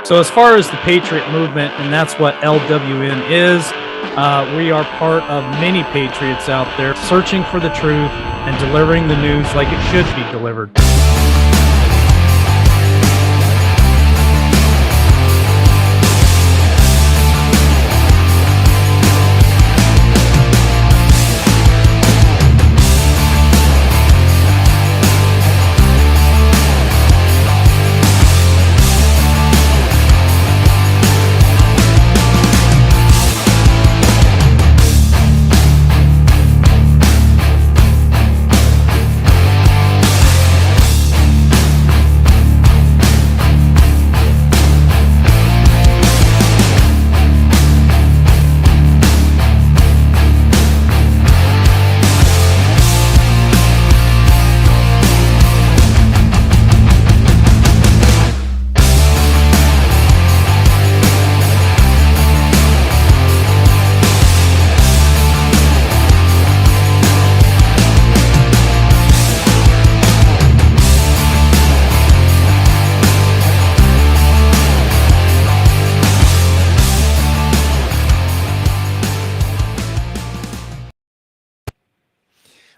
So as far as the Patriot movement, and that's what LWN is, we are part of many patriots out there searching for the truth and delivering the news like it should be delivered.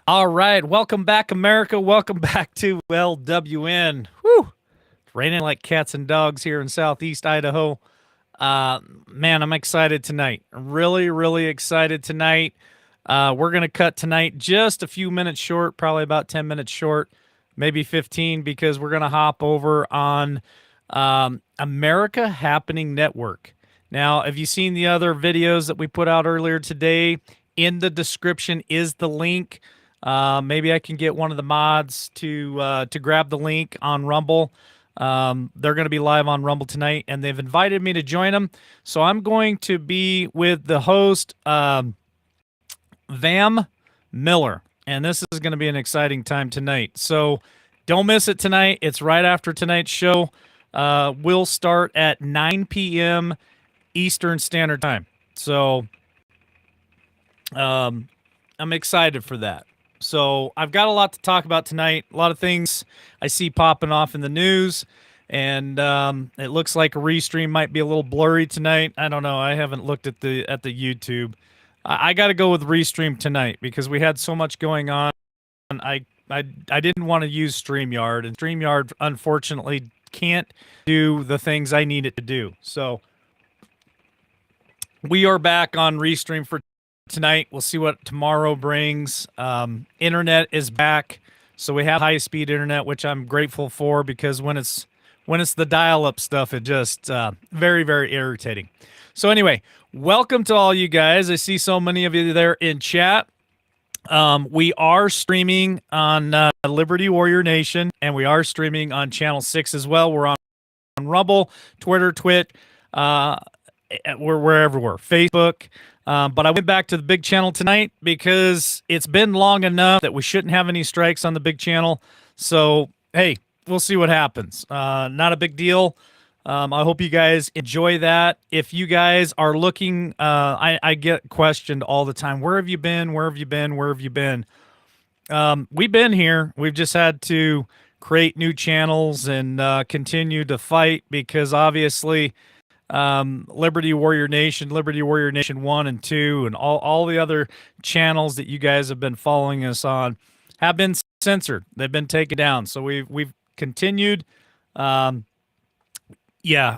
All right, welcome back, America. Welcome back to LWN. Whew, it's raining like cats and dogs here in Southeast Idaho. Man, I'm excited tonight. Really, really excited tonight. We're gonna cut tonight just a few minutes short, probably about 10 minutes short, maybe 15, because we're gonna hop over on America Happening Network. Now, have you seen the other videos that we put out earlier today? In the description is the link. Maybe I can get one of the mods to grab the link on Rumble. They're going to be live on Rumble tonight, and they've invited me to join them. So I'm going to be with the host, Vam Miller, and this is going to be an exciting time tonight. So don't miss it tonight. It's right after tonight's show. We'll start at 9 p.m. Eastern Standard Time. So I'm excited for that. So I've got a lot to talk about tonight. A lot of things I see popping off in the news, and it looks like a restream might be a little blurry tonight. I don't know. I haven't looked at the YouTube. I got to go with restream tonight because we had so much going on. I didn't want to use StreamYard, and StreamYard unfortunately can't do the things I need it to do. So we are back on restream for tonight. We'll see what tomorrow brings. Internet is back, so we have high-speed internet, which I'm grateful for, because when it's the dial-up stuff, it just very, very irritating. So anyway, welcome to all you guys. I see so many of you there in chat. We are streaming on Liberty Warrior Nation, and we are streaming on Channel 6 as well. We're on Rumble, Twitter, Twitch, we're everywhere, Facebook. But I went back to the big channel tonight because it's been long enough that we shouldn't have any strikes on the big channel. So, hey, we'll see what happens. Not a big deal. I hope you guys enjoy that. If you guys are looking, I get questioned all the time. Where have you been? Where have you been? Where have you been? We've been here. We've just had to create new channels and continue to fight because obviously Liberty Warrior Nation 1 and 2, and all the other channels that you guys have been following us on have been censored. They've been taken down. So we've continued. Yeah,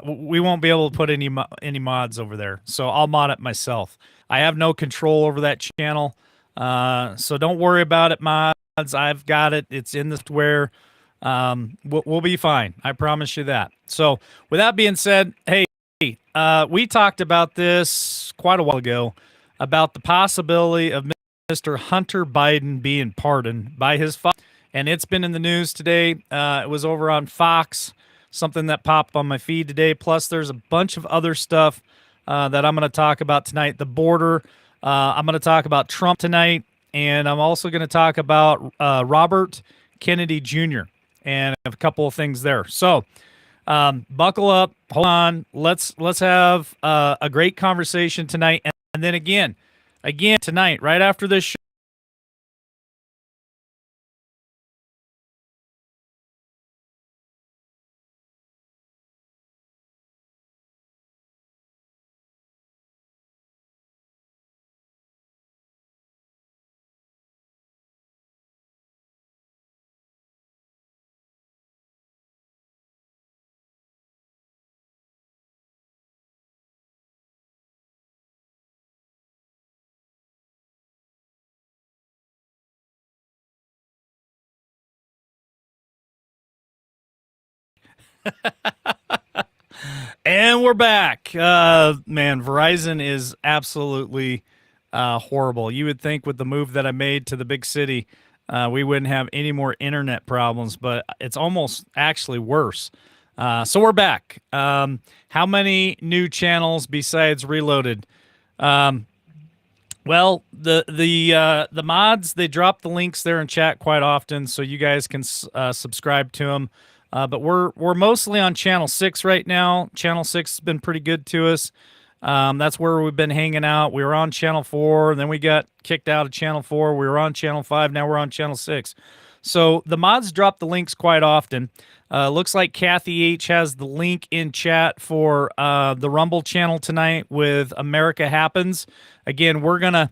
we won't be able to put any mods over there. So I'll mod it myself. I have no control over that channel. So don't worry about it, mods. I've got it. It's in the software. We'll be fine. I promise you that. So with that being said, hey, we talked about this quite a while ago about the possibility of Mr. Hunter Biden being pardoned by his father, and it's been in the news today. It was over on Fox, something that popped on my feed today. Plus, there's a bunch of other stuff that I'm going to talk about tonight. The border. I'm going to talk about Trump tonight, and I'm also going to talk about Robert Kennedy Jr. and a couple of things there. So buckle up, hold on. Let's have a great conversation tonight, and then again tonight, right after this show, And we're back. Man, Verizon is absolutely horrible. You would think with the move that I made to the big city, we wouldn't have any more internet problems, but it's almost actually worse. So we're back. How many new channels besides Reloaded? Well, the mods, they drop the links there in chat quite often, so you guys can subscribe to them. But we're mostly on channel 6 right now. Channel 6 has been pretty good to us. That's where we've been hanging out. We were on channel 4, and then we got kicked out of channel 4. We were on channel 5. Now we're on channel 6. So the mods drop the links quite often. Looks like Kathy H has the link in chat for the Rumble channel tonight with America Happens. Again, we're gonna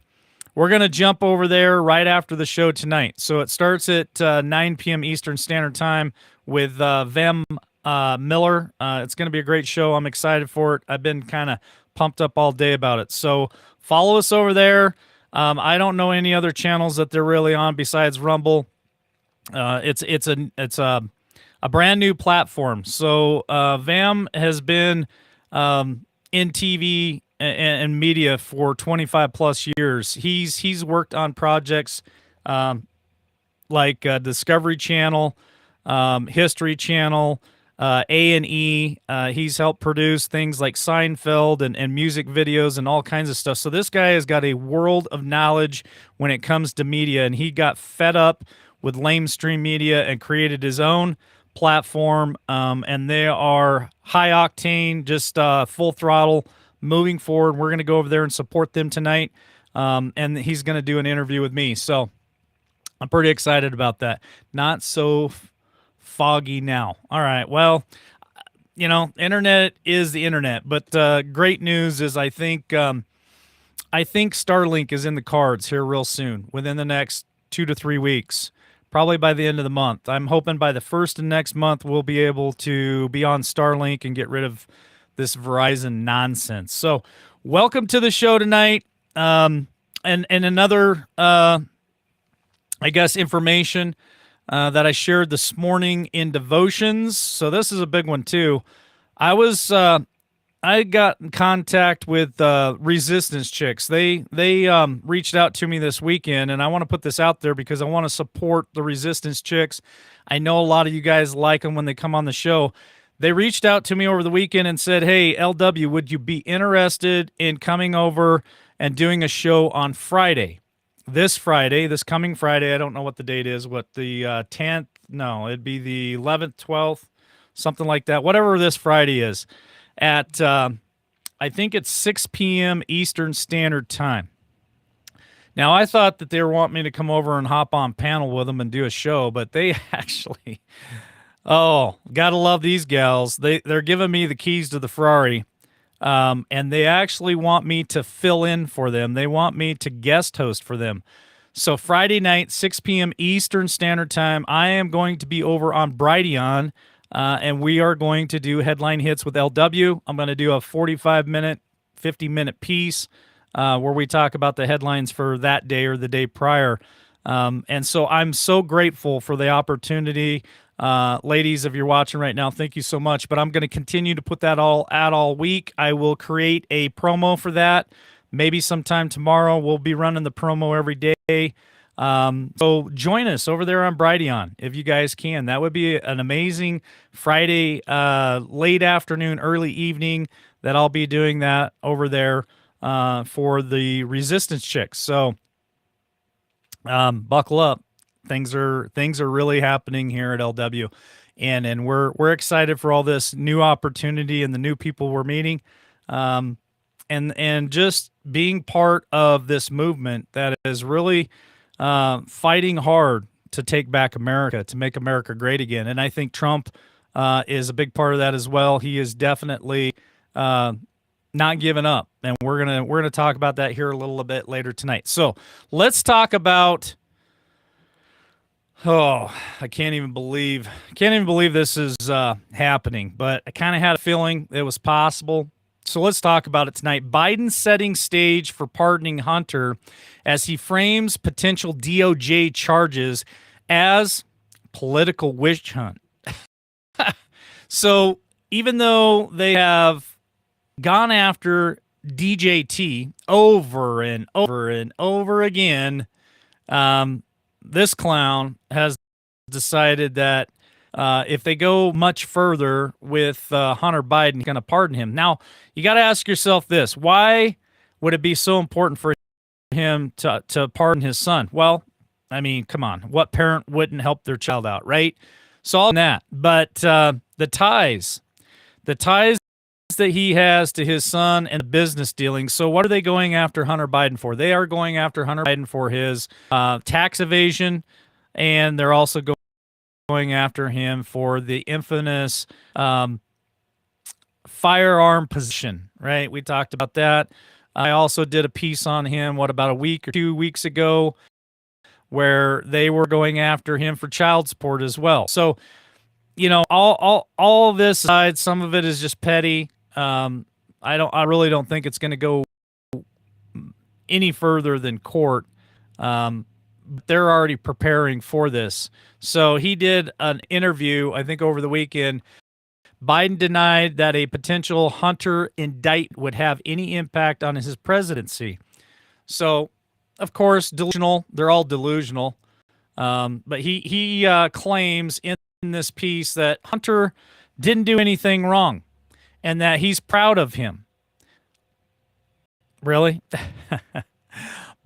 jump over there right after the show tonight. So it starts at 9 p.m. Eastern Standard Time with Vem Miller. It's gonna be a great show. I'm excited for it. I've been kind of pumped up all day about it. So follow us over there. I don't know any other channels that they're really on besides Rumble. It's a brand new platform. So Vam has been in TV and media for 25 plus years. He's worked on projects like Discovery Channel, History Channel, A&E. He's helped produce things like Seinfeld and music videos and all kinds of stuff. So this guy has got a world of knowledge when it comes to media, and he got fed up with lamestream media and created his own platform. And they are high octane, just full throttle, moving forward. We're going to go over there and support them tonight. And he's going to do an interview with me. So I'm pretty excited about that. Not so foggy now. All right. Well, you know, internet is the internet, but great news is I think Starlink is in the cards here real soon, within the next 2 to 3 weeks, probably by the end of the month. I'm hoping by the first of next month we'll be able to be on Starlink and get rid of this Verizon nonsense. So welcome to the show tonight. And another, I guess, information that I shared this morning in devotions. So this is a big one too. I got in contact with Resistance Chicks. They reached out to me this weekend, and I want to put this out there because I want to support the Resistance Chicks. I know a lot of you guys like them when they come on the show. They reached out to me over the weekend and said, hey, LW, would you be interested in coming over and doing a show on Friday? This coming Friday. I don't know what the date is. What, the 10th? No, it'd be the 11th, 12th, something like that. Whatever this Friday is. At, I think it's 6 p.m. Eastern Standard Time. Now, I thought that they were wanting me to come over and hop on panel with them and do a show, but they actually, oh, gotta love these gals. They're giving me the keys to the Ferrari, and they actually want me to fill in for them. They want me to guest host for them. So Friday night, 6 p.m. Eastern Standard Time, I am going to be over on Brighteon, and we are going to do headline hits with LW. I'm going to do a 45-minute, 50-minute piece where we talk about the headlines for that day or the day prior. And so I'm so grateful for the opportunity. Ladies, if you're watching right now, thank you so much. But I'm going to continue to put that all out all week. I will create a promo for that. Maybe sometime tomorrow we'll be running the promo every day. So join us over there on Brighteon if you guys can. That would be an amazing Friday, late afternoon, early evening that I'll be doing that over there for the Resistance Chicks. So buckle up. Things are really happening here at LW, and we're excited for all this new opportunity and the new people we're meeting, and just being part of this movement that is really fighting hard to take back America, to make America great again. And I think Trump is a big part of that as well. He is definitely not giving up, and we're gonna talk about that here a little bit later tonight. So let's talk about. Oh, I can't even believe this is happening, but I kind of had a feeling it was possible. So let's talk about it tonight. Biden setting stage for pardoning Hunter as he frames potential DOJ charges as political witch hunt. So even though they have gone after DJT over and over and over again, this clown has decided that if they go much further with Hunter Biden, he's going to pardon him. Now, you got to ask yourself this: why would it be so important for him to pardon his son? Well, I mean, come on, what parent wouldn't help their child out, right? So all that, but the ties that he has to his son and the business dealings. So what are they going after Hunter Biden for? They are going after Hunter Biden for his tax evasion, and they're also going after him for the infamous firearm possession, right? We talked about that. I also did a piece on him, about a week or 2 weeks ago, where they were going after him for child support as well. So, you know, all of this aside, some of it is just petty. I really don't think it's going to go any further than court. They're already preparing for this. So he did an interview, I think over the weekend. Biden denied that a potential Hunter indictment would have any impact on his presidency. So, of course, delusional. They're all delusional. But he claims in this piece that Hunter didn't do anything wrong and that he's proud of him. Really?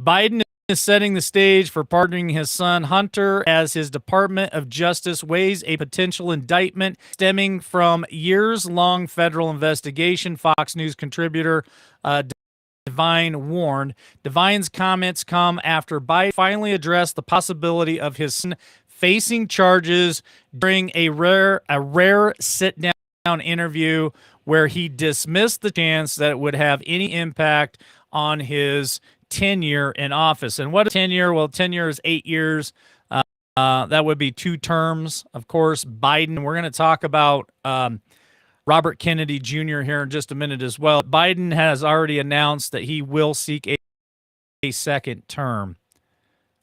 Biden is setting the stage for pardoning his son Hunter as his Department of Justice weighs a potential indictment stemming from years-long federal investigation. Fox News contributor Devine warned. Devine's comments come after Biden finally addressed the possibility of his son facing charges during a rare sit-down interview where he dismissed the chance that it would have any impact on his tenure in office. And what is tenure? Well, tenure is 8 years. That would be 2 terms. Of course, Biden, we're going to talk about Robert Kennedy Jr. here in just a minute as well. Biden has already announced that he will seek a second term.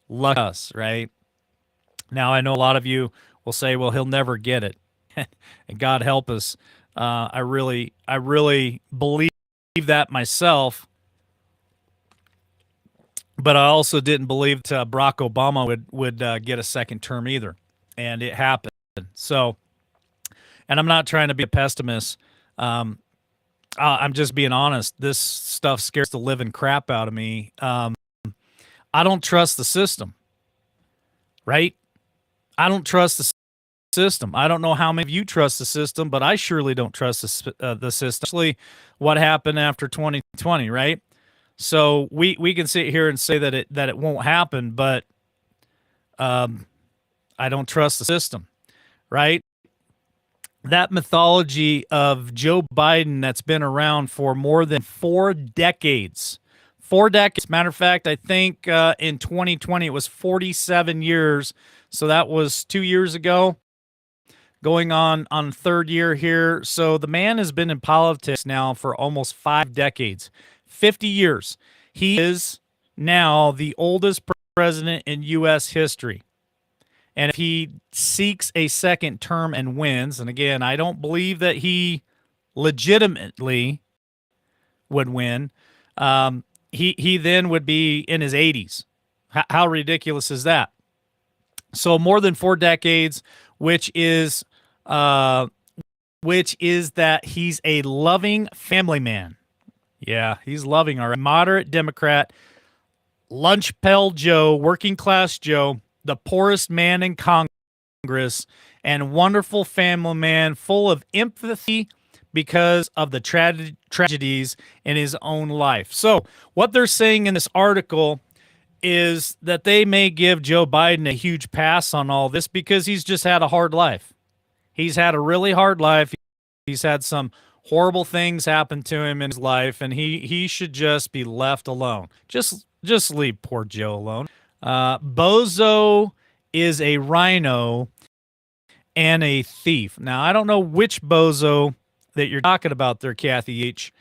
Luck us, right? Now, I know a lot of you will say, well, he'll never get it. And God help us. I really believe that myself. But I also didn't believe that Barack Obama would get a second term either. And it happened. So, and I'm not trying to be a pessimist. I'm just being honest. This stuff scares the living crap out of me. I don't trust the system, right? I don't trust the system. I don't know how many of you trust the system, but I surely don't trust the system, especially what happened after 2020, right? So we can sit here and say that it won't happen, but I don't trust the system, right? That mythology of Joe Biden that's been around for more than 4 decades. 4 decades. Matter of fact, I think in 2020 it was 47 years. So that was 2 years ago, going on 3rd year here. So the man has been in politics now for almost 5 decades, 50 years. He is now the oldest president in U.S. history. And if he seeks a second term and wins, and again, I don't believe that he legitimately would win, he then would be in his 80s. How ridiculous is that? So more than 4 decades, which is that he's a loving family man. Yeah, he's loving our moderate Democrat, lunch pail Joe, working class Joe, the poorest man in Congress, and wonderful family man full of empathy because of the tragedies in his own life. So what they're saying in this article is that they may give Joe Biden a huge pass on all this because he's just had a hard life. He's had a really hard life. He's had some horrible things happen to him in his life, and he should just be left alone. Just leave poor Joe alone. Bozo is a rhino and a thief. Now, I don't know which bozo that you're talking about there, Kathy H.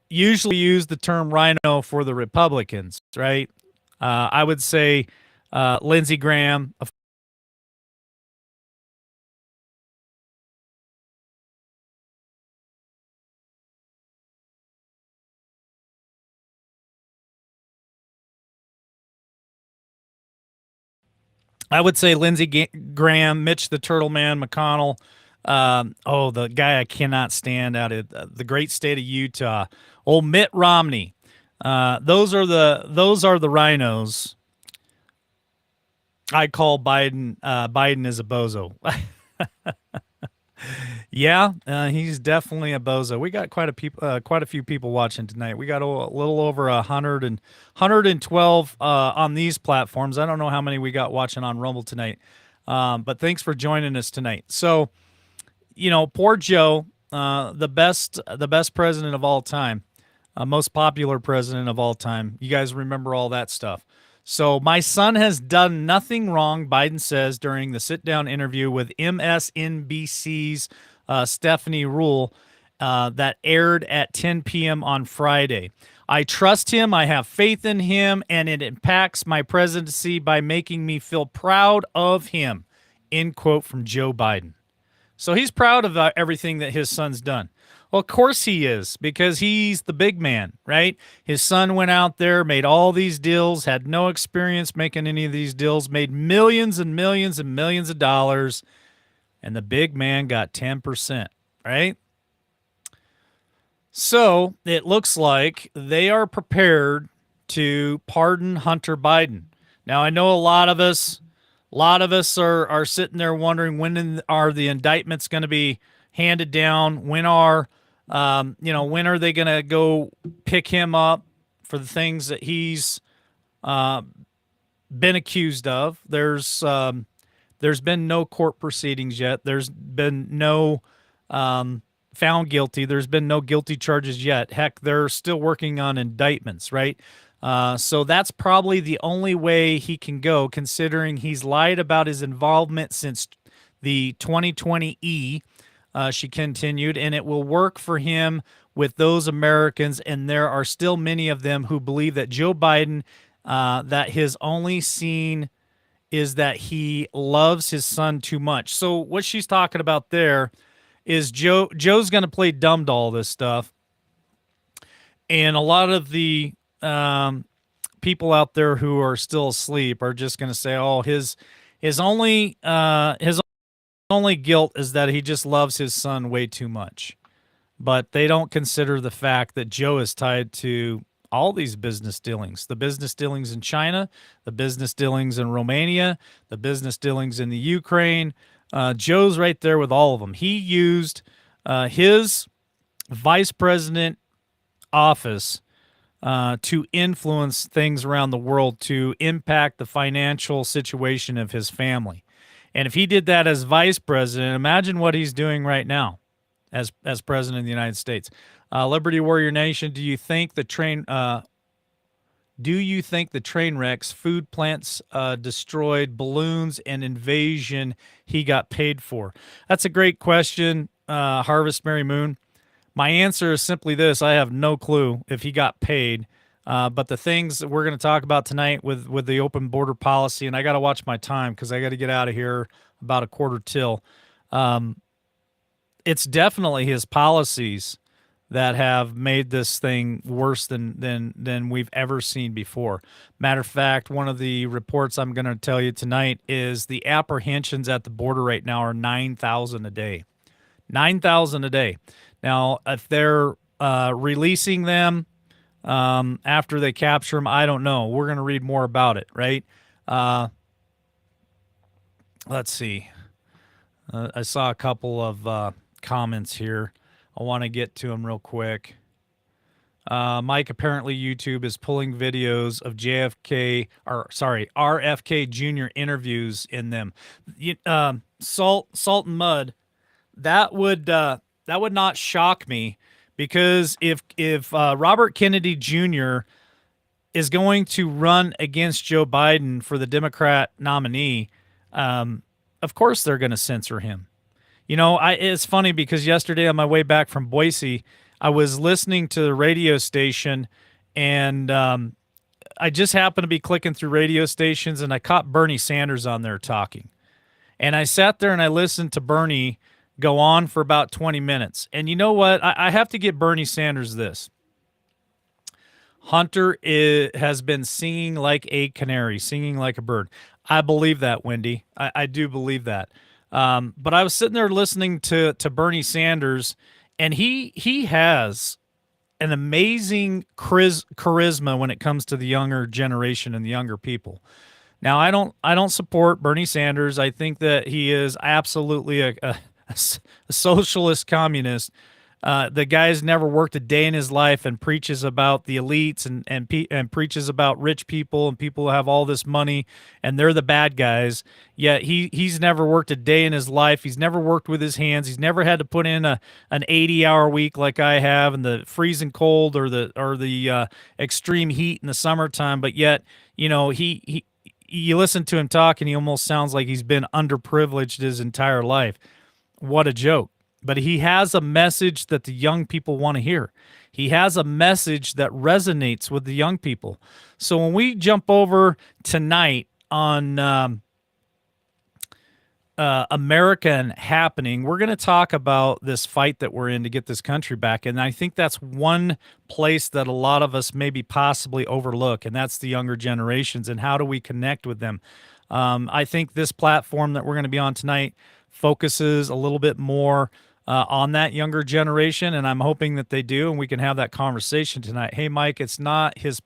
Usually use the term rhino for the Republicans, right? I would say Lindsey Graham, of I would say Lindsey Graham, Mitch the Turtle Man, McConnell. The guy I cannot stand out of the great state of Utah, old Mitt Romney. Those are the rhinos. I call Biden. Biden is a bozo. Yeah, he's definitely a bozo. We got quite a few people watching tonight. We got a little over 112 on these platforms. I don't know how many we got watching on Rumble tonight, but thanks for joining us tonight. So, poor Joe, the best president of all time, most popular president of all time. You guys remember all that stuff. So my son has done nothing wrong, Biden says during the sit-down interview with MSNBC's Stephanie Rule that aired at 10 p.m. on Friday. I trust him. I have faith in him, and it impacts my presidency by making me feel proud of him. End quote from Joe Biden. So he's proud of everything that his son's done. Well, of course he is, because he's the big man, right? His son went out there, made all these deals, had no experience making any of these deals, made millions and millions and millions of dollars, and the big man got 10%, right? So it looks like they are prepared to pardon Hunter Biden. Now, I know a lot of us are sitting there wondering, when are the indictments going to be handed down? When are they going to go pick him up for the things that he's been accused of? There's been no court proceedings yet. There's been no found guilty. There's been no guilty charges yet. Heck, they're still working on indictments, right? So that's probably the only way he can go, considering he's lied about his involvement since the 2020 she continued, and it will work for him with those Americans, and there are still many of them who believe that Joe Biden, that his only scene is that he loves his son too much. So what she's talking about there is Joe's going to play dumb to all this stuff, and a lot of the people out there who are still asleep are just going to say, "Oh, his only guilt is that he just loves his son way too much." But they don't consider the fact that Joe is tied to all these business dealings: the business dealings in China, the business dealings in Romania, the business dealings in the Ukraine. Joe's right there with all of them. He used his vice president office to influence things around the world, to impact the financial situation of his family. And if he did that as vice president, imagine what he's doing right now as president of the United States. Liberty Warrior Nation, do you think the train wrecks, food plants destroyed, balloons, and invasion he got paid for? That's a great question, Harvest Mary Moon. My answer is simply this: I have no clue if he got paid. But the things that we're going to talk about tonight with the open border policy, and I got to watch my time because I got to get out of here about a quarter till. It's definitely his policies that have made this thing worse than we've ever seen before. Matter of fact, one of the reports I'm going to tell you tonight is the apprehensions at the border right now are 9,000 a day. 9,000 a day. Now, if they're releasing them after they capture them, I don't know. We're going to read more about it, right? Let's see. I saw a couple of comments here. I want to get to them real quick. Mike, apparently YouTube is pulling videos of RFK Jr. interviews in them. Salt and Mud. That would not shock me, because if Robert Kennedy Jr. is going to run against Joe Biden for the Democrat nominee, of course they're going to censor him. It's funny because yesterday on my way back from Boise, I was listening to the radio station, and I just happened to be clicking through radio stations, and I caught Bernie Sanders on there talking. And I sat there and I listened to Bernie go on for about 20 minutes. And you know what? I have to give Bernie Sanders this. Hunter has been singing like a canary, singing like a bird. I believe that, Wendy. I do believe that. But I was sitting there listening to Bernie Sanders, and he has an amazing charisma when it comes to the younger generation and the younger people. Now, I don't support Bernie Sanders. I think that he is absolutely a socialist communist. The guy's never worked a day in his life and preaches about the elites and preaches about rich people and people who have all this money and they're the bad guys. Yet he's never worked a day in his life. He's never worked with his hands. He's never had to put in an 80-hour week like I have in the freezing cold or the extreme heat in the summertime. But yet, he you listen to him talk and he almost sounds like he's been underprivileged his entire life. What a joke. But he has a message that the young people want to hear. He has a message that resonates with the young people. So when we jump over tonight on American Happening, we're going to talk about this fight that we're in to get this country back. And I think that's one place that a lot of us maybe possibly overlook, and that's the younger generations and how do we connect with them. I think this platform that we're going to be on tonight focuses a little bit more on that younger generation, and I'm hoping that they do, and we can have that conversation tonight. Hey, Mike, it's not his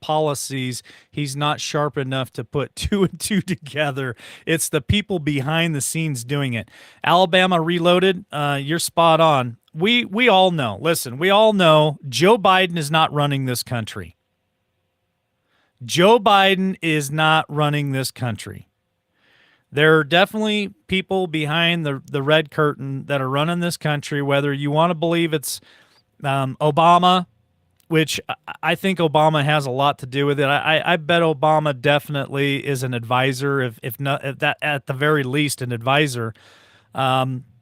policies. He's not sharp enough to put two and two together. It's the people behind the scenes doing it. Alabama Reloaded, you're spot on. We all know, listen, we all know Joe Biden is not running this country. Joe Biden is not running this country. There are definitely people behind the red curtain that are running this country, whether you want to believe it's Obama, which I think Obama has a lot to do with it. I bet Obama definitely is an advisor, if not if that at the very least an advisor. Susan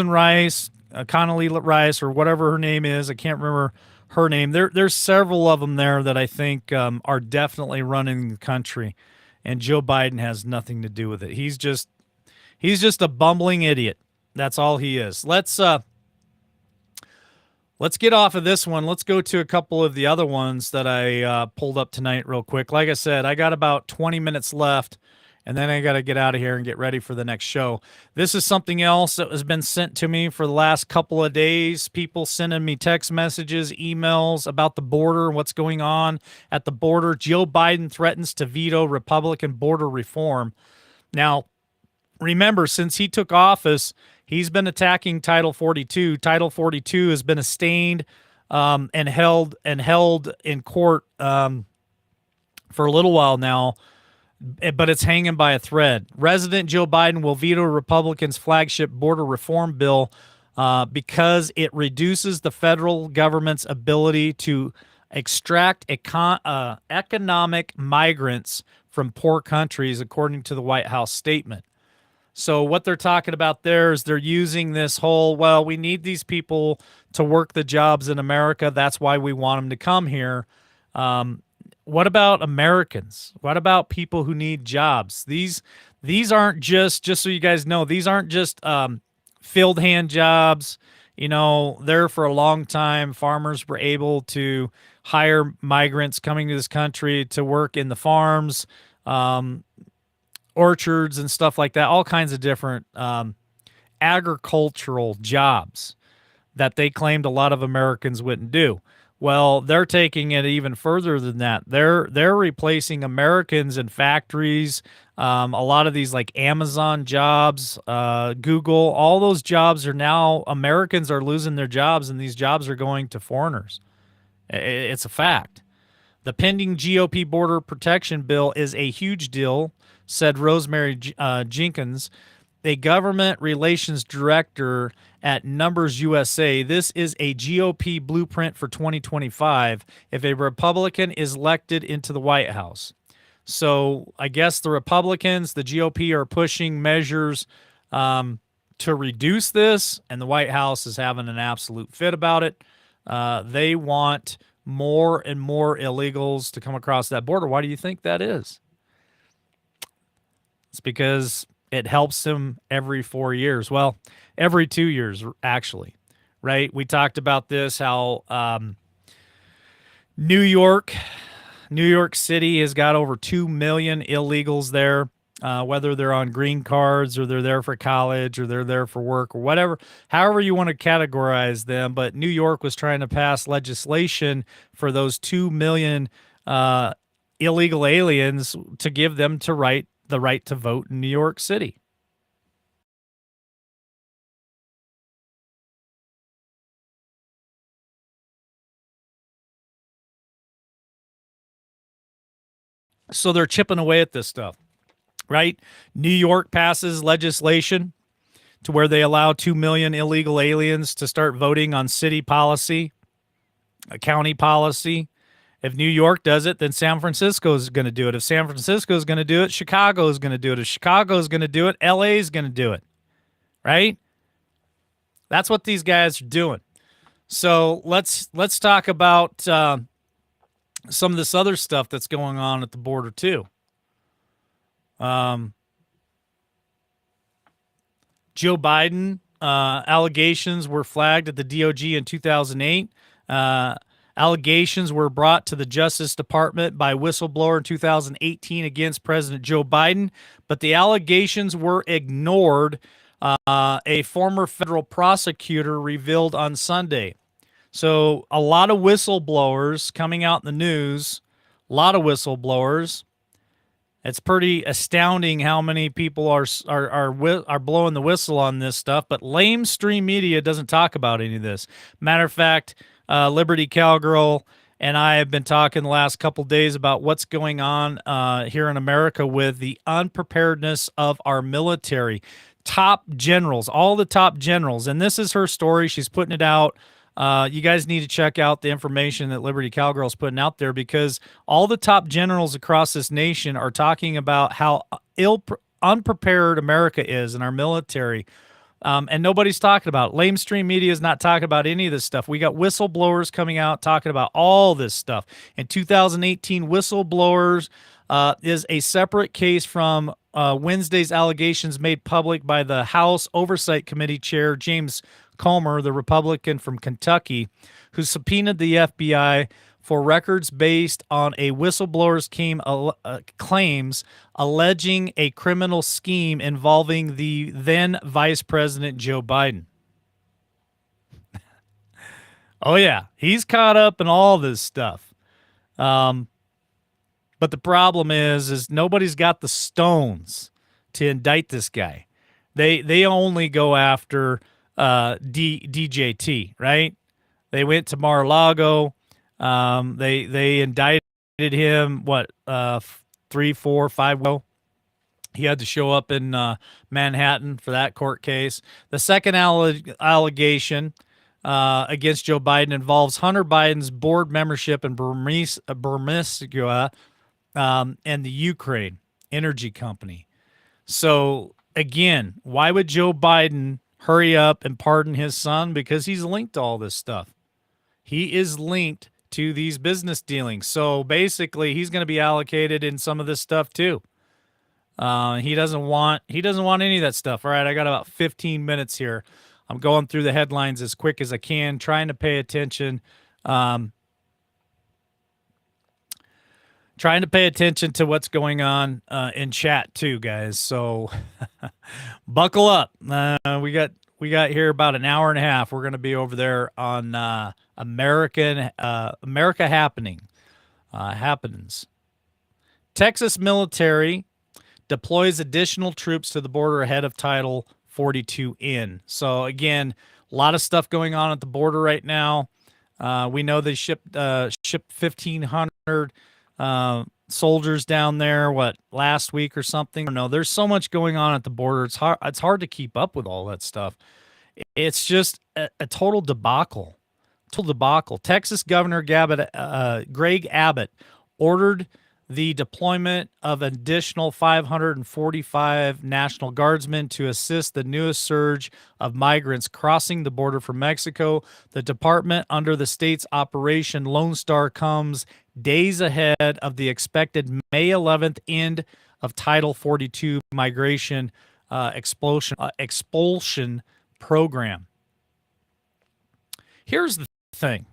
Rice, Condoleezza Rice, or whatever her name is, I can't remember her name. There's several of them there that I think are definitely running the country. And Joe Biden has nothing to do with it. He's just a bumbling idiot. That's all he is. Let's get off of this one. Let's go to a couple of the other ones that I pulled up tonight real quick. Like I said, I got about 20 minutes left, and then I got to get out of here and get ready for the next show. This is something else that has been sent to me for the last couple of days. People sending me text messages, emails about the border, what's going on at the border. Joe Biden threatens to veto Republican border reform. Now, remember, since he took office, he's been attacking Title 42. Title 42 has been sustained and held in court for a little while now, but it's hanging by a thread. President Joe Biden will veto Republicans' flagship border reform bill because it reduces the federal government's ability to extract economic migrants from poor countries, according to the White House statement. So what they're talking about there is they're using this whole, well, we need these people to work the jobs in America. That's why we want them to come here. What about Americans? What about people who need jobs? These aren't just so you guys know, these aren't just field hand jobs. There for a long time, farmers were able to hire migrants coming to this country to work in the farms, orchards and stuff like that, all kinds of different agricultural jobs that they claimed a lot of Americans wouldn't do. Well, they're taking it even further than that. They're replacing Americans in factories. A lot of these like Amazon jobs, Google, all those jobs are now, Americans are losing their jobs and these jobs are going to foreigners. It's a fact. The pending GOP border protection bill is a huge deal, said Rosemary Jenkins, a government relations director at Numbers USA. This is a GOP blueprint for 2025 if a Republican is elected into the White House. So I guess the Republicans, the GOP, are pushing measures to reduce this, and the White House is having an absolute fit about it. They want more and more illegals to come across that border. Why do you think that is? It's because it helps them every 4 years. Well, every 2 years, actually, right? We talked about this, how New York New York City has got over 2 million illegals there, whether they're on green cards or they're there for college or they're there for work or whatever, however you want to categorize them. But New York was trying to pass legislation for those 2 million illegal aliens to give them the right to vote in New York City. So they're chipping away at this stuff, right? New York passes legislation to where they allow 2 million illegal aliens to start voting on city policy, county policy. If New York does it, then San Francisco is going to do it. If San Francisco is going to do it, Chicago is going to do it. If Chicago is going to do it, LA is going to do it, right? That's what these guys are doing. So let's talk about some of this other stuff that's going on at the border too. Joe Biden allegations were flagged at the DOJ in 2008. Allegations were brought to the Justice Department by whistleblower in 2018 against President Joe Biden, but the allegations were ignored. A former federal prosecutor revealed on Sunday. So a lot of whistleblowers coming out in the news, a lot of whistleblowers. It's pretty astounding how many people are blowing the whistle on this stuff, but lamestream media doesn't talk about any of this. Matter of fact, Liberty Cowgirl and I have been talking the last couple days about what's going on here in America with the unpreparedness of our military. Top generals, all the top generals, and this is her story. She's putting it out. You guys need to check out the information that Liberty Cowgirl is putting out there, because all the top generals across this nation are talking about how unprepared America is in our military. And nobody's talking about it. Lamestream media is not talking about any of this stuff. We got whistleblowers coming out talking about all this stuff. In 2018, whistleblowers is a separate case from Wednesday's allegations made public by the House Oversight Committee Chair James Comer, the Republican from Kentucky, who subpoenaed the FBI for records based on a whistleblower's claims alleging a criminal scheme involving the then Vice President Joe Biden. Oh, yeah, he's caught up in all this stuff. But the problem is nobody's got the stones to indict this guy. They only go after DJT, right? They went to Mar-a-Lago. They indicted him, 3, 4, 5 ago. He had to show up in Manhattan for that court case. The second allegation against Joe Biden involves Hunter Biden's board membership in Bermescua and the Ukraine energy company. So again, why would Joe Biden hurry up and pardon his son? Because he's linked to all this stuff. He is linked to these business dealings. So basically, he's going to be allocated in some of this stuff too. He doesn't want any of that stuff. All right, I got about 15 minutes here. I'm going through the headlines as quick as I can, trying to pay attention. Trying to pay attention to what's going on in chat too, guys. So buckle up. We got here about an hour and a half. We're going to be over there on America Happenings. Texas military deploys additional troops to the border ahead of Title 42 in. So again, a lot of stuff going on at the border right now. We know they shipped 1,500 soldiers down there, last week or something? No, there's so much going on at the border. It's hard to keep up with all that stuff. It's just a total debacle. Texas Governor Greg Abbott ordered the deployment of additional 545 National Guardsmen to assist the newest surge of migrants crossing the border from Mexico. The department, under the state's Operation Lone Star, comes days ahead of the expected May 11th end of Title 42 migration expulsion program. Here's the thing.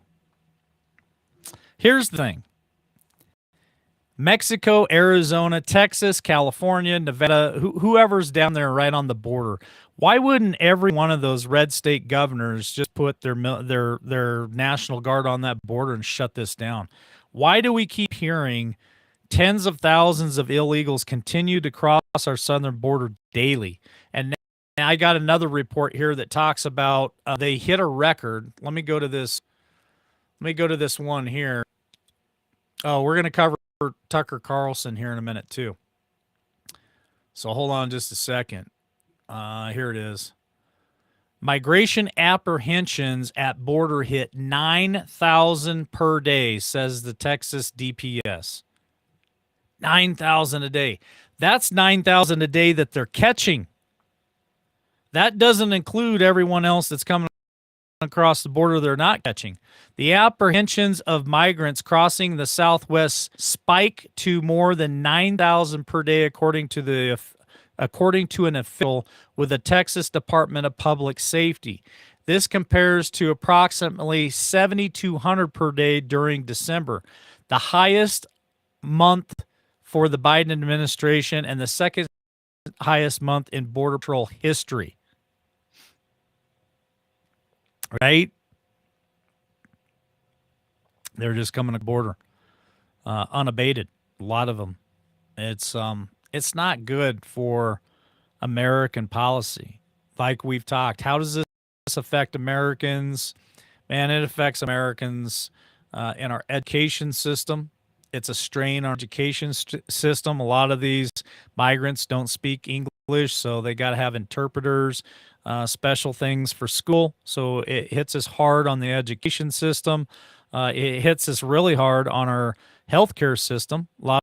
Mexico, Arizona, Texas, California, Nevada, whoever's down there right on the border. Why wouldn't every one of those red state governors just put their National Guard on that border and shut this down? Why do we keep hearing tens of thousands of illegals continue to cross our southern border daily? And I got another report here that talks about they hit a record. Let me go to this. Let me go to this one here. Oh, we're going to cover Tucker Carlson here in a minute too. So hold on just a second. Here it is. Migration apprehensions at border hit 9,000 per day, says the Texas DPS. 9,000 a day. That's 9,000 a day that they're catching. That doesn't include everyone else that's coming across the border they're not catching. The apprehensions of migrants crossing the Southwest spike to more than 9,000 per day, according to an official with the Texas Department of Public Safety. This compares to approximately 7,200 per day during December, the highest month for the Biden administration and the second highest month in Border Patrol history. Right? They're just coming to the border unabated. A lot of them. It's not good for American policy. Like we've talked, how does this affect Americans? Man, it affects Americans in our education system. It's a strain on our education system. A lot of these migrants don't speak English, so they got to have interpreters, special things for school. So it hits us hard on the education system. It hits us really hard on our healthcare system. A lot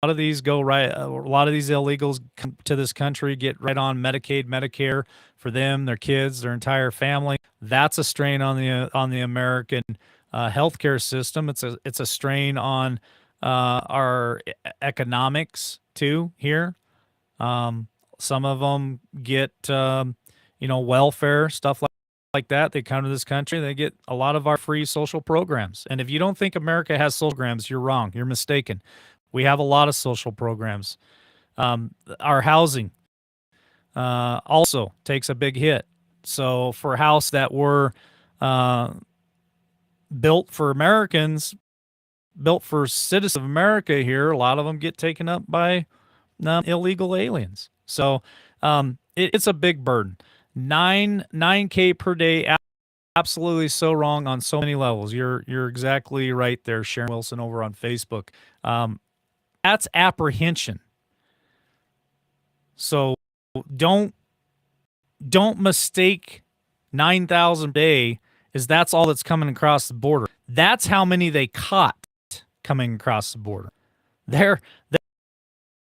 of these go right. A lot of these illegals come to this country, get right on Medicaid, Medicare for them, their kids, their entire family. That's a strain on the American healthcare system. It's a strain on our economics too here. Some of them get welfare stuff like that. They come to this country, they get a lot of our free social programs. And if you don't think America has social programs, you're wrong. You're mistaken. We have a lot of social programs. Our housing also takes a big hit. So for a house that were built for Americans, built for citizens of America here, a lot of them get taken up by illegal aliens. So it's a big burden. 9K per day, absolutely so wrong on so many levels. You're exactly right there, Sharon Wilson over on Facebook. That's apprehension. So don't mistake 9,000 a day is that's all that's coming across the border. That's how many they caught coming across the border. There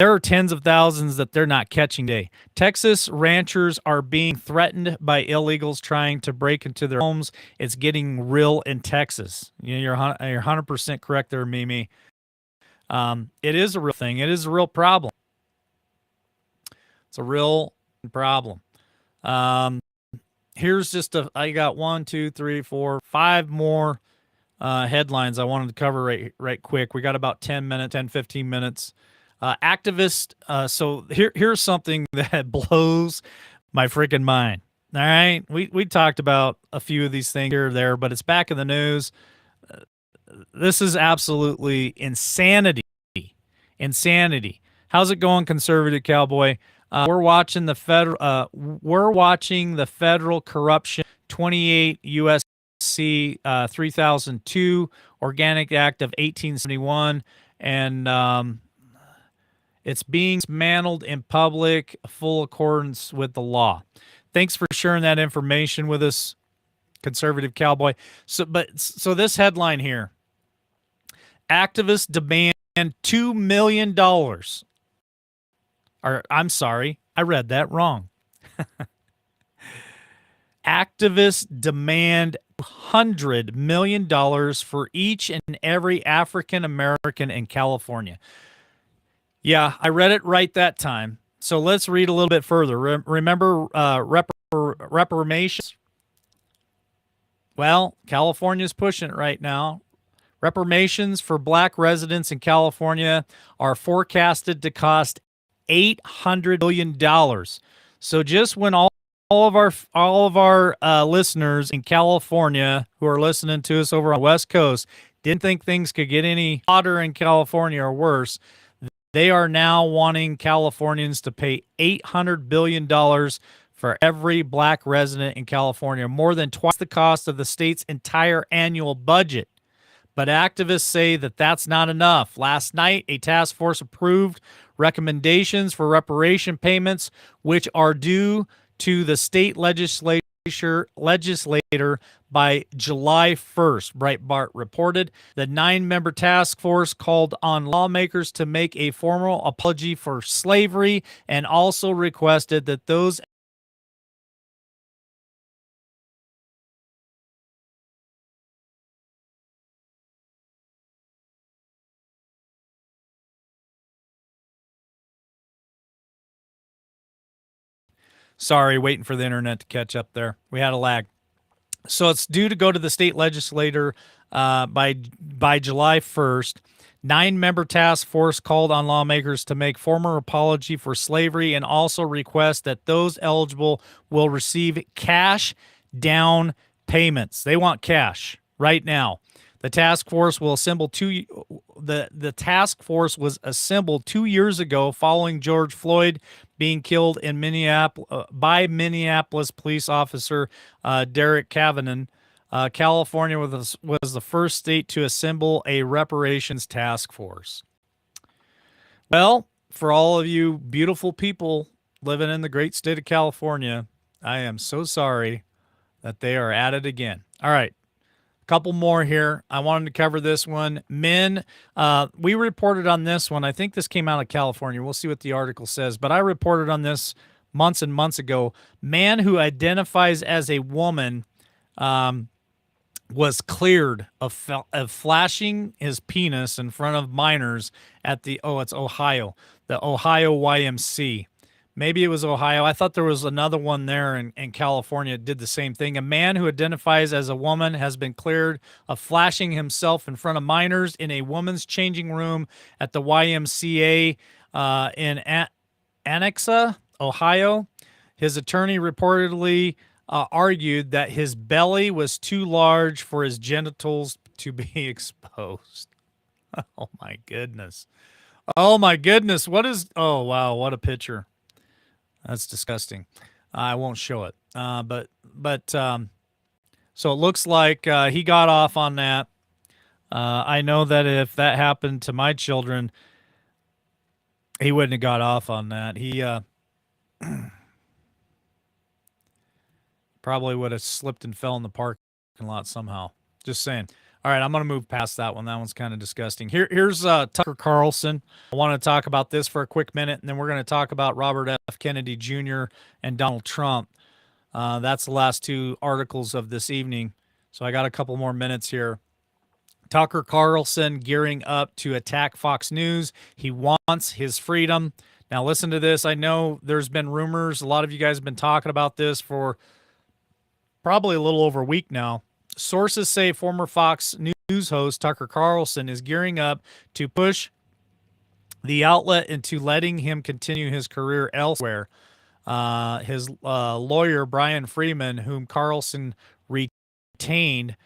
are tens of thousands that they're not catching today. Texas ranchers are being threatened by illegals trying to break into their homes. It's getting real in Texas. You're 100% correct there, Mimi. It is a real thing. It is a real problem. It's a real problem. Here's just I got 1, 2, 3, 4, 5 more headlines I wanted to cover right quick. We got about 10, 15 minutes. Activists. So here's something that blows my freaking mind. All right. We talked about a few of these things here or there, but it's back in the news. This is absolutely insanity. Insanity. How's it going, conservative cowboy? We're watching the federal corruption 28 USC 3002 Organic Act of 1871, and it's being dismantled in public, full accordance with the law. Thanks for sharing that information with us, conservative cowboy. So this headline here: activists demand $2 million. Or I'm sorry, I read that wrong. Activists demand $100 million for each and every African American in California. Yeah, I read it right that time. So let's read a little bit further. Remember reparations? Well, California's pushing it right now. Reparations for black residents in California are forecasted to cost $800 billion. So just when all of our listeners in California who are listening to us over on the West Coast didn't think things could get any hotter in California or worse, they are now wanting Californians to pay $800 billion for every black resident in California, more than twice the cost of the state's entire annual budget. But activists say that that's not enough. Last night, a task force approved recommendations for reparation payments, which are due to the state legislator by July 1st. Breitbart reported the 9-member task force called on lawmakers to make a formal apology for slavery and also requested that those Sorry, waiting for the internet to catch up there. We had a lag. So it's due to go to the state legislator by July 1st. 9-member task force called on lawmakers to make formal apology for slavery and also request that those eligible will receive cash down payments. They want cash right now. The task force will assemble the task force was assembled 2 years ago following George Floyd being killed in Minneapolis by Minneapolis police officer Derek Chauvin. California was the first state to assemble a reparations task force. Well, for all of you beautiful people living in the great state of California, I am so sorry that they are at it again. All right. Couple more here. I wanted to cover this one. Men, we reported on this one. I think this came out of California. We'll see what the article says, but I reported on this months and months ago. Man who identifies as a woman was cleared of flashing his penis in front of minors at it's Ohio, the Ohio YMC. Maybe it was Ohio. I thought there was another one there in California that did the same thing. A man who identifies as a woman has been cleared of flashing himself in front of minors in a woman's changing room at the YMCA in Anexa, Ohio. His attorney reportedly argued that his belly was too large for his genitals to be exposed. Oh, my goodness. Oh, my goodness. Oh, wow. What a picture. That's disgusting. I won't show it. So it looks like he got off on that. I know that if that happened to my children, he wouldn't have got off on that. He probably would have slipped and fell in the parking lot somehow. Just saying. All right, I'm going to move past that one. That one's kind of disgusting. Here's Tucker Carlson. I want to talk about this for a quick minute, and then we're going to talk about Robert F. Kennedy Jr. and Donald Trump. That's the last two articles of this evening. So I got a couple more minutes here. Tucker Carlson gearing up to attack Fox News. He wants his freedom. Now listen to this. I know there's been rumors. A lot of you guys have been talking about this for probably a little over a week now. Sources say former Fox News host Tucker Carlson is gearing up to push the outlet into letting him continue his career elsewhere. His lawyer, Brian Freeman, whom Carlson retained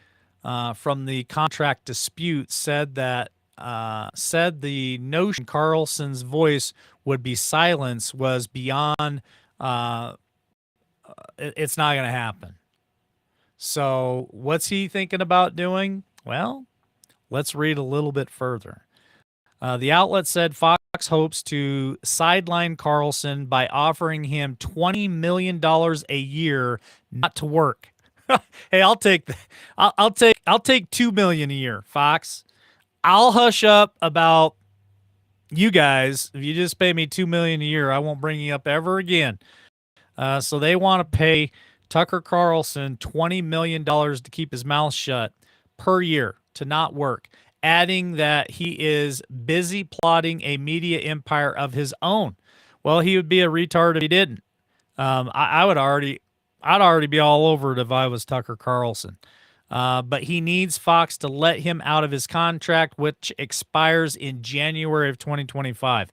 from the contract dispute, said the notion Carlson's voice would be silenced was beyond. It's not going to happen. So what's he thinking about doing? Well, let's read a little bit further. The outlet said Fox hopes to sideline Carlson by offering him $20 million a year not to work. Hey, I'll take $2 million a year, Fox. I'll hush up about you guys. If you just pay me $2 million a year, I won't bring you up ever again. So they want to pay Tucker Carlson $20 million to keep his mouth shut per year to not work, adding that he is busy plotting a media empire of his own. Well, he would be a retard if he didn't. I'd already be all over it if I was Tucker Carlson. But he needs Fox to let him out of his contract, which expires in January of 2025,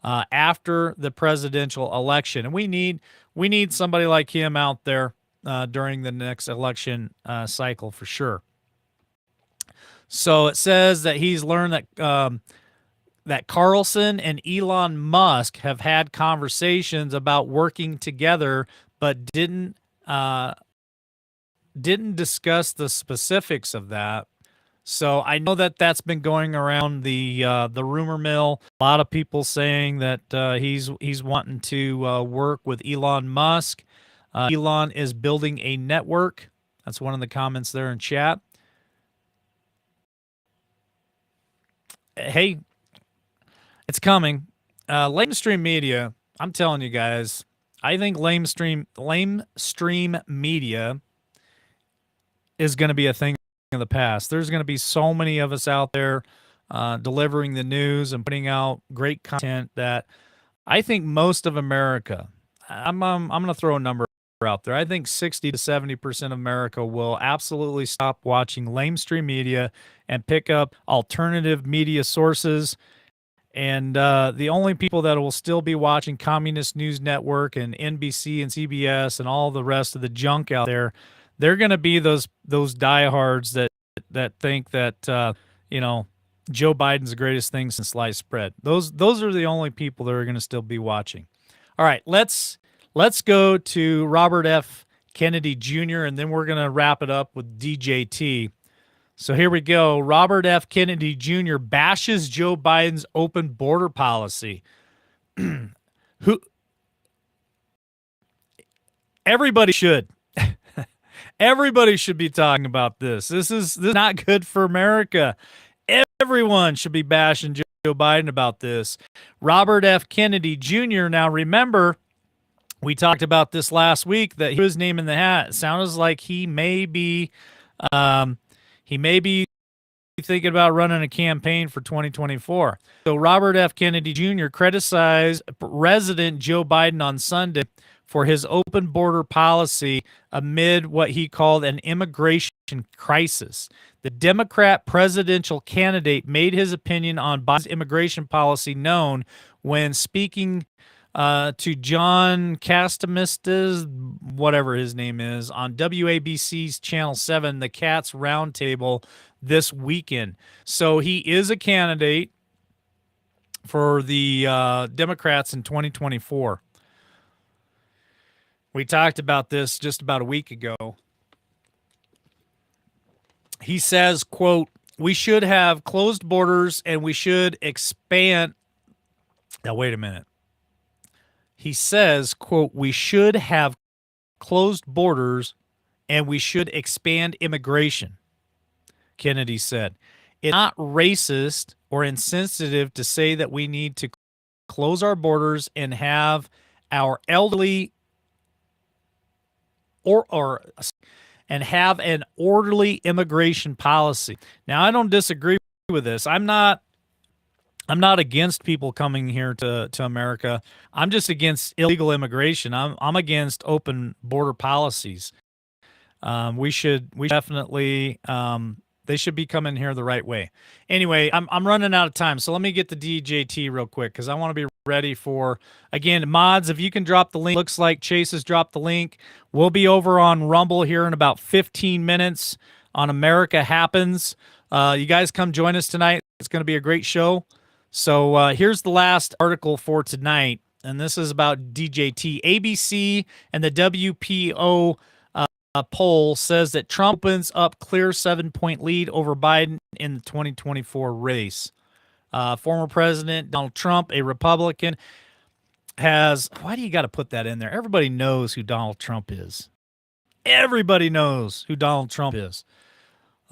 after the presidential election. And we need somebody like him out there during the next election cycle for sure. So it says that he's learned that Carlson and Elon Musk have had conversations about working together, but didn't discuss the specifics of that. So I know that that's been going around the rumor mill. A lot of people saying that he's wanting to work with Elon Musk. Elon is building a network. That's one of the comments there in chat. Hey, it's coming. Lamestream media. I'm telling you guys. I think lamestream media is going to be a thing of the past. There's going to be so many of us out there delivering the news and putting out great content that I think most of America. I'm going to throw a number out there. I think 60 to 70% of America will absolutely stop watching lamestream media and pick up alternative media sources. And the only people that will still be watching Communist News Network and NBC and CBS and all the rest of the junk out there, they're going to be those diehards that think that Joe Biden's the greatest thing since sliced bread. Those are the only people that are going to still be watching. All right, let's go to Robert F. Kennedy Jr. and then we're going to wrap it up with DJT. So here we go. Robert F. Kennedy Jr. bashes Joe Biden's open border policy. Who? Everybody should. Everybody should be talking about this. This is not good for America. Everyone should be bashing Joe Biden about this. Robert F. Kennedy Jr. Now remember, we talked about this last week that he was name in the hat. It sounds like he may be thinking about running a campaign for 2024. So Robert F. Kennedy Jr. criticized President Joe Biden on Sunday for his open border policy amid what he called an immigration crisis. The Democrat presidential candidate made his opinion on Biden's immigration policy known when speaking to John Castamistas, whatever his name is, on WABC's Channel 7, the Cats Roundtable this weekend. So he is a candidate for the Democrats in 2024. We talked about this just about a week ago. He says, quote, "We should have closed borders and we should expand." Now, wait a minute. He says, quote, "We should have closed borders and we should expand immigration," Kennedy said. "It's not racist or insensitive to say that we need to close our borders and have our elderly and have an orderly immigration policy." Now, I don't disagree with this. I'm not against people coming here to America. I'm just against illegal immigration. I'm against open border policies. We definitely they should be coming here the right way. Anyway, I'm running out of time, so let me get the DJT real quick because I want to be ready for, again, mods, if you can drop the link. Looks like Chase has dropped the link. We'll be over on Rumble here in about 15 minutes on America Happens. You guys come join us tonight. It's going to be a great show. So here's the last article for tonight, and this is about DJT. ABC and the WPO poll says that Trump opens up clear 7-point lead over Biden in the 2024 race. Former President Donald Trump, a Republican, has... Why do you got to put that in there? Everybody knows who Donald Trump is. Everybody knows who Donald Trump is.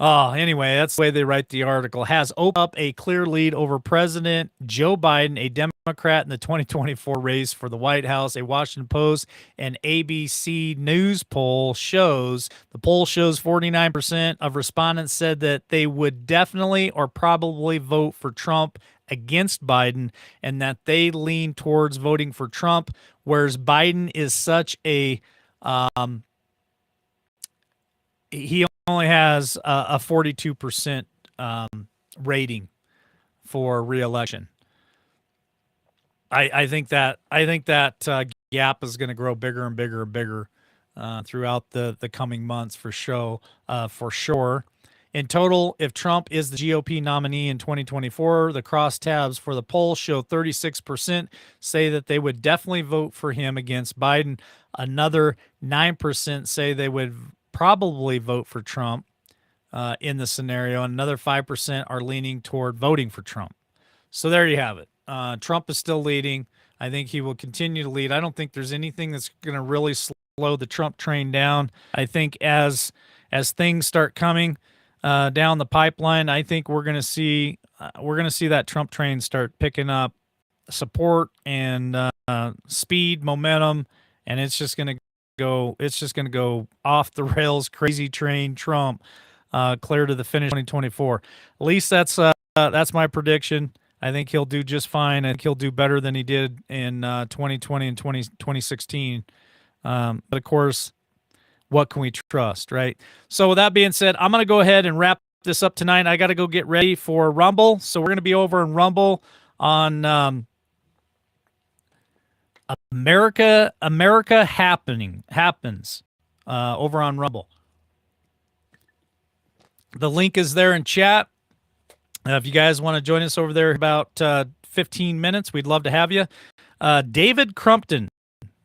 Anyway, that's the way they write the article. Has opened up a clear lead over President Joe Biden, a Democrat in the 2024 race for the White House. A Washington Post and ABC News poll shows, 49% of respondents said that they would definitely or probably vote for Trump against Biden, and that they lean towards voting for Trump, whereas Biden is such a he only has a 42% rating for reelection. I think that gap is going to grow bigger and bigger and bigger throughout the coming months for sure. In total, if Trump is the GOP nominee in 2024, the crosstabs for the poll show 36% say that they would definitely vote for him against Biden. Another 9% say they would probably vote for Trump in the scenario. Another 5% are leaning toward voting for Trump. So there you have it. Trump is still leading. I think he will continue to lead. I don't think there's anything that's going to really slow the Trump train down. I think as things start coming down the pipeline, I think we're going to see that Trump train start picking up support and speed, momentum, and it's just going to go off the rails, crazy train Trump, clear to the finish 2024. At least that's my prediction. I think he'll do just fine. I think he'll do better than he did in 2020 and 2016. But of course, what can we trust, right? So with that being said, I'm going to go ahead and wrap this up tonight. I got to go get ready for Rumble. So we're going to be over in Rumble on America Happens over on Rumble. The link is there in chat. If you guys want to join us over there about 15 minutes, we'd love to have you. David Crumpton,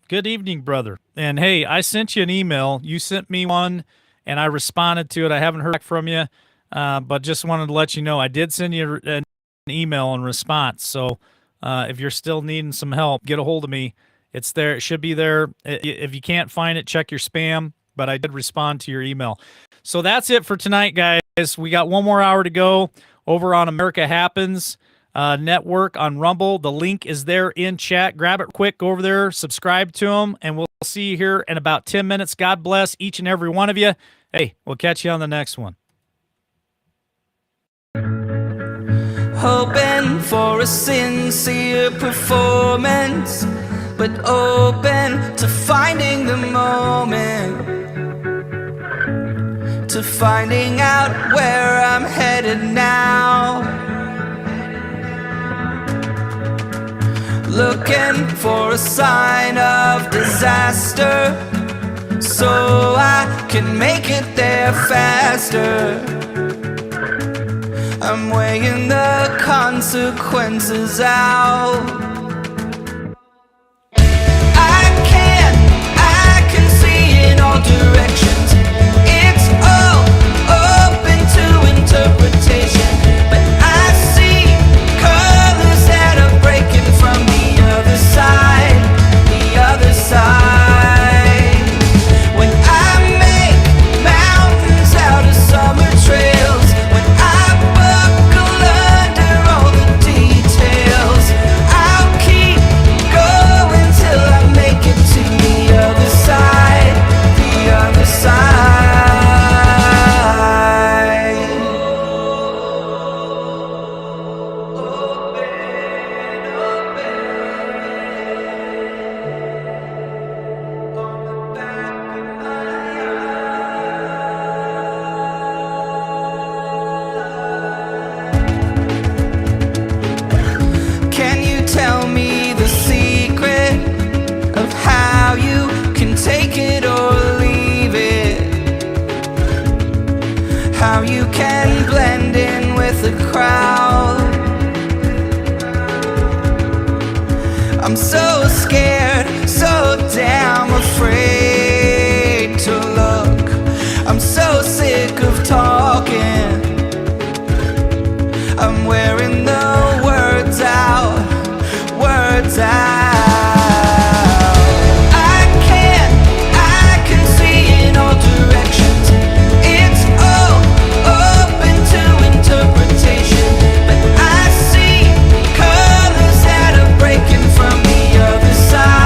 good evening, brother. And hey, I sent you an email. You sent me one, and I responded to it. I haven't heard back from you, but just wanted to let you know I did send you an email in response. So if you're still needing some help, get a hold of me. It's there. It should be there. If you can't find it, check your spam. But I did respond to your email. So that's it for tonight, guys. We got one more hour to go over on America Happens network on Rumble. The link is there in chat. Grab it quick, go over there, subscribe to them, and we'll see you here in about 10 minutes. God bless each and every one of you. Hey, we'll catch you on the next one. Hoping for a sincere performance, but open to finding the moment, to finding out where I'm headed now. Looking for a sign of disaster, so I can make it there faster. I'm weighing the consequences out. I can see in all directions. It's all open to interpretation, but I see colors that are breaking from the other side, the other side. When I make mountains out of summer trails, when I buckle under all the details, I'll keep going till I make it to the other side, the other side. Can you tell me the secret of how you can take it or leave it? How you can blend in with the crowd? I'm so scared, so damn afraid to look. I'm so sick of talking. I'm wearing the words out, words out. I can see in all directions. It's all open to interpretation, but I see colors that are breaking from the other side.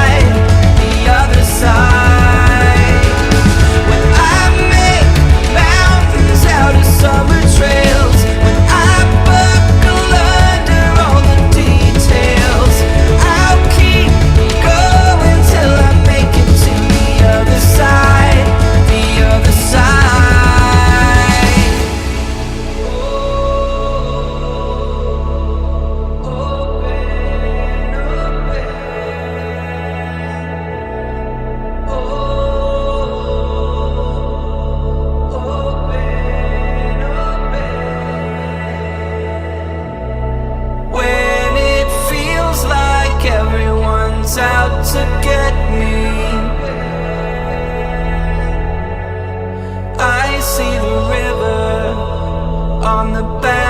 get me. I see the river on the back